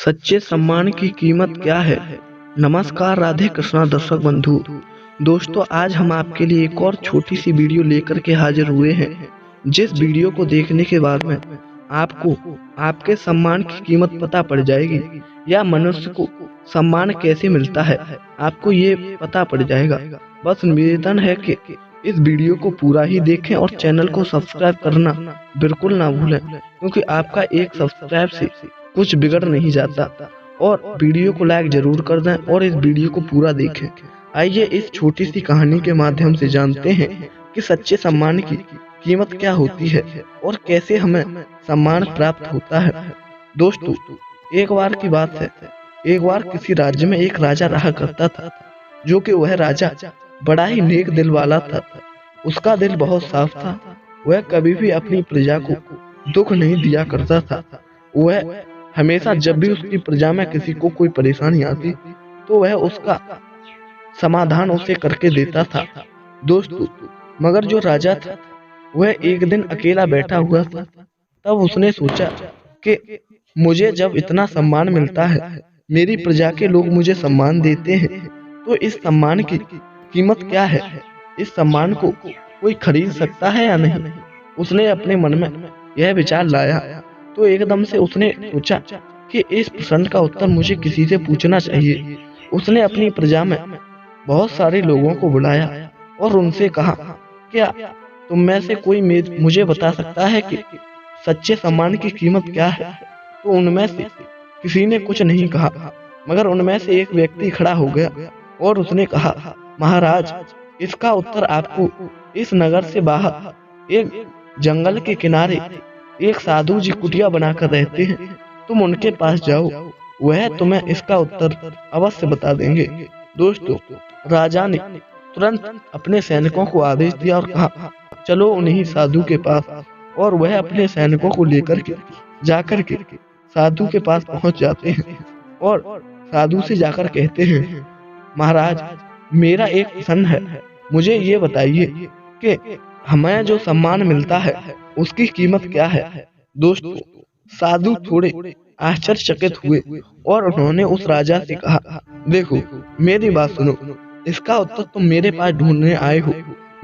सच्चे सम्मान की कीमत क्या है। नमस्कार राधे कृष्णा दर्शक बंधु। दोस्तों, आज हम आपके लिए एक और छोटी सी वीडियो लेकर के हाजिर हुए हैं। जिस वीडियो को देखने के बाद में आपको आपके सम्मान की कीमत पता पड़ जाएगी, या मनुष्य को सम्मान कैसे मिलता है आपको ये पता पड़ जाएगा। बस निवेदन है कि इस वीडियो को पूरा ही देखें और चैनल को सब्सक्राइब करना बिल्कुल ना भूलें, क्योंकि आपका एक सब्सक्राइब से कुछ बिगड़ नहीं जाता। और वीडियो को लाइक जरूर कर दें और इस वीडियो को पूरा देखें। आइए इस छोटी सी कहानी के माध्यम से जानते हैं कि सच्चे सम्मान की कीमत क्या होती है और कैसे हमें सम्मान प्राप्त होता है। दोस्तों, एक बार की बात है। एक बार किसी राज्य में एक राजा रहा करता था, जो कि वह राजा बड़ा ही नेक दिल वाला था। उसका दिल बहुत साफ था। वह कभी भी अपनी प्रजा को दुख नहीं दिया करता था। वह हमेशा जब भी उसकी प्रजा में किसी को कोई परेशानी आती, तो वह उसका समाधान उसे करके देता था। दोस्तों, मगर जो राजा था वह एक दिन अकेला बैठा हुआ था। तब उसने सोचा कि मुझे जब इतना सम्मान मिलता है, मेरी प्रजा के लोग मुझे सम्मान देते हैं, तो इस सम्मान की कीमत क्या है। इस सम्मान को कोई खरीद सकता है या नहीं। उसने अपने मन में यह विचार लाया, तो एकदम से उसने सोचा कि इस प्रश्न का उत्तर मुझे किसी से पूछना चाहिए। उसने अपनी प्रजा में बहुत सारे लोगों को बुलाया और उनसे कहा, क्या तुम में से कोई मुझे बता सकता है कि सच्चे सम्मान की कीमत क्या है। तो उनमें से किसी ने कुछ नहीं कहा, मगर उनमें से एक व्यक्ति खड़ा हो गया और उसने कहा, महाराज, इसका उत्तर आपको इस नगर से बाहर एक जंगल के किनारे एक साधु जी कुटिया बनाकर रहते हैं। तुम उनके पास जाओ, वह तुम्हें इसका उत्तर अवश्य बता देंगे। दोस्तों, राजा ने तुरंत अपने सैनिकों को आदेश दिया और कहा, चलो उन्हीं साधु के पास। और वह अपने सैनिकों को लेकर के जाकर के साधु के पास पहुंच जाते हैं और साधु से जाकर कहते हैं, महाराज, मेरा एक प्रश्न है। मुझे ये बताइए कि हमें जो सम्मान मिलता है उसकी कीमत क्या है। दोस्तों, साधु थोड़े आश्चर्यचकित हुए और उन्होंने उस राजा से कहा, देखो, मेरी बात सुनो। इसका उत्तर तुम मेरे पास ढूंढने आए हो,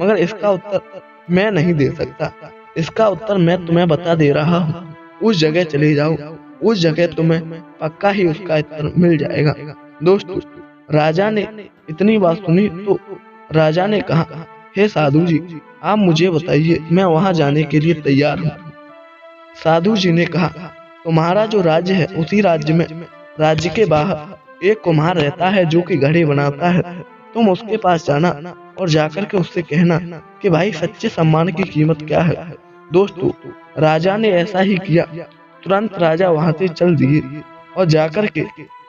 मगर इसका उत्तर मैं नहीं दे सकता। इसका उत्तर मैं तुम्हें बता दे रहा हूँ। उस जगह चले जाओ, उस जगह तुम्हें पक्का ही उसका उत्तर मिल जाएगा। दोस्तों, राजा ने इतनी बात सुनी तो राजा ने कहा, हे साधु जी, आप मुझे बताइए, मैं वहां जाने के लिए तैयार हूँ। साधु जी ने कहा, तुम्हारा जो राज्य है, उसी राज्य में राज्य के बाहर एक कुम्हार रहता है जो कि घड़े बनाता है। तुम उसके पास जाना और जाकर के उससे कहना कि भाई, सच्चे सम्मान की कीमत क्या है। दोस्तों, राजा ने ऐसा ही किया। तुरंत राजा वहां से चल दिए और जाकर के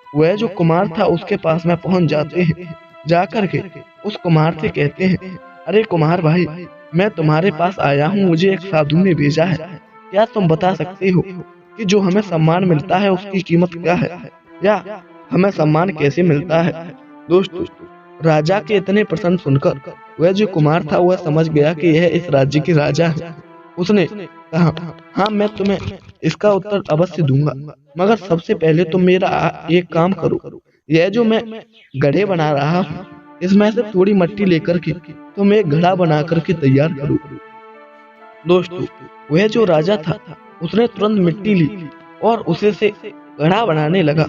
वह जो कुम्हार था उसके पास में पहुंच जाते हैं। जाकर के उस कुम्हार से कहते हैं, अरे कुम्हार भाई, मैं तुम्हारे पास आया हूँ, मुझे एक साधु ने भेजा है। क्या तुम बता सकते हो कि जो हमें सम्मान मिलता है उसकी कीमत क्या है, या हमें सम्मान कैसे मिलता है। दोस्तों, राजा के इतने प्रश्न सुनकर वह जो कुमार था वह समझ गया कि यह इस राज्य के राजा है। उसने कहा, हाँ, मैं तुम्हें इसका उत्तर अवश्य दूंगा, मगर सबसे पहले तुम मेरा एक काम करो। यह जो मैं घड़े बना रहा हूँ, इसमें से थोड़ी मिट्टी लेकर के तुम एक घड़ा बना करके तैयार करो। दोस्तों, वह जो राजा था उसने तुरंत मिट्टी ली और उसे से घड़ा बनाने लगा।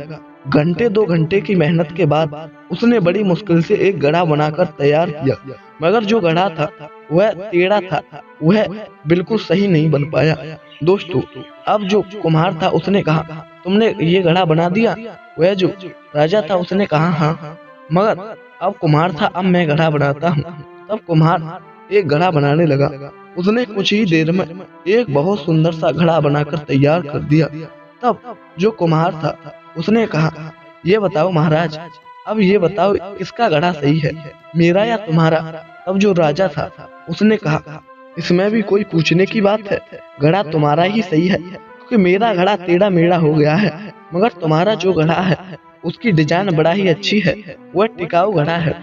घंटे 2 घंटे की मेहनत के बाद उसने बड़ी मुश्किल से एक घड़ा बनाकर तैयार किया, मगर जो घड़ा था वह टेढ़ा था, वह बिल्कुल सही नहीं बन पाया। दोस्तों, अब जो कुम्हार था उसने कहा, तुमने ये घड़ा बना दिया। वह जो राजा था उसने कहा, हाँ, मगर अब कुम्हार था, अब मैं घड़ा बनाता हूँ। तब कुम्हार एक घड़ा बनाने लगा। उसने कुछ ही देर में एक बहुत सुंदर सा घड़ा बनाकर तैयार कर दिया। तब जो कुम्हार था उसने कहा, ये बताओ महाराज, अब ये बताओ किसका घड़ा सही है, मेरा या तुम्हारा। तब जो राजा था उसने कहा, इसमें भी कोई पूछने की बात है, घड़ा तुम्हारा ही सही है, क्योंकि मेरा घड़ा टेढ़ा मेढ़ा हो गया है, मगर तुम्हारा जो घड़ा है उसकी डिजाइन बड़ा ही अच्छी है, वह टिकाऊ घड़ा है।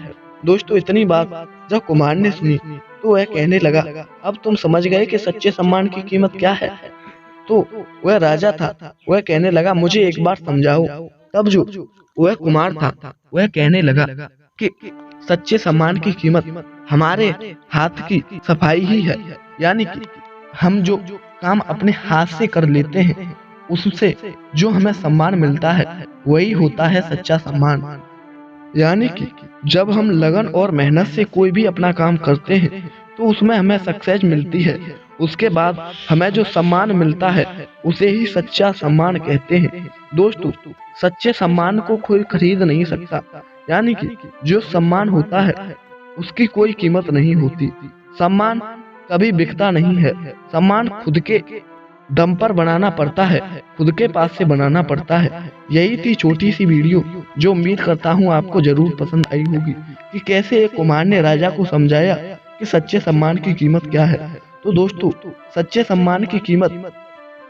दोस्तों, इतनी बात जब कुम्हार ने सुनी तो वह कहने लगा, अब तुम समझ गए कि सच्चे सम्मान की कीमत क्या है। तो वह राजा था, वह कहने लगा मुझे एक बार समझाओ। तब जो वह कुमार था वह कहने लगा कि सच्चे सम्मान की कीमत हमारे हाथ की सफाई ही है, यानी कि हम जो काम अपने हाथ से कर लेते हैं उससे जो हमें सम्मान मिलता है वही होता है सच्चा सम्मान। यानी कि जब हम लगन और मेहनत से कोई भी अपना काम करते हैं तो उसमें हमें सक्सेस मिलती है, उसके बाद हमें जो सम्मान मिलता है उसे ही सच्चा सम्मान कहते हैं। दोस्तों, सच्चे सम्मान को कोई खरीद नहीं सकता, यानी कि जो सम्मान होता है उसकी कोई कीमत नहीं होती। सम्मान कभी बिकता नहीं है, सम्मान खुद के दम पर बनाना पड़ता है, खुद के पास से बनाना पड़ता है। यही थी छोटी सी वीडियो जो उम्मीद करता हूँ आपको जरूर पसंद आई होगी कि कैसे एक कुमार ने राजा को समझाया कि सच्चे सम्मान की कीमत क्या है। तो दोस्तों, सच्चे सम्मान की कीमत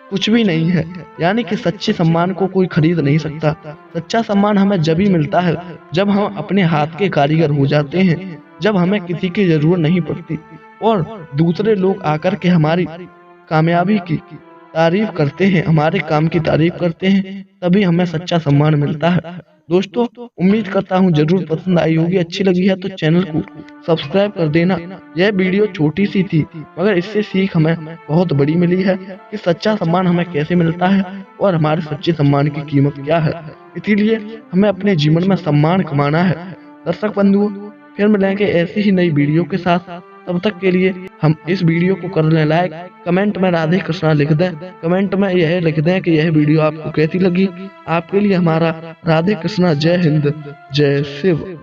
कुछ भी नहीं है, यानी कि सच्चे सम्मान को कोई खरीद नहीं सकता। सच्चा सम्मान हमें जब ही मिलता है जब हम अपने हाथ के कारीगर हो जाते हैं, जब हमें किसी की जरूरत नहीं पड़ती और दूसरे लोग आकर के हमारी कामयाबी की तारीफ करते हैं, हमारे काम की तारीफ करते हैं, तभी हमें सच्चा सम्मान मिलता है। दोस्तों, उम्मीद करता हूँ जरूर पसंद आई होगी, अच्छी लगी है तो चैनल को सब्सक्राइब कर देना। यह वीडियो छोटी सी थी मगर इससे सीख हमें बहुत बड़ी मिली है कि सच्चा सम्मान हमें कैसे मिलता है और हमारे सच्चे सम्मान की कीमत क्या है। इसीलिए हमें अपने जीवन में सम्मान कमाना है। दर्शक बंधुओं, फिर मिलेंगे ऐसी ही नई वीडियो के साथ। तब तक के लिए हम इस वीडियो को कर लें लाइक, कमेंट में राधे कृष्णा लिख दें, कमेंट में यह लिख दें कि यह वीडियो आपको कैसी लगी। आपके लिए हमारा राधे कृष्णा। जय हिंद, जय शिव।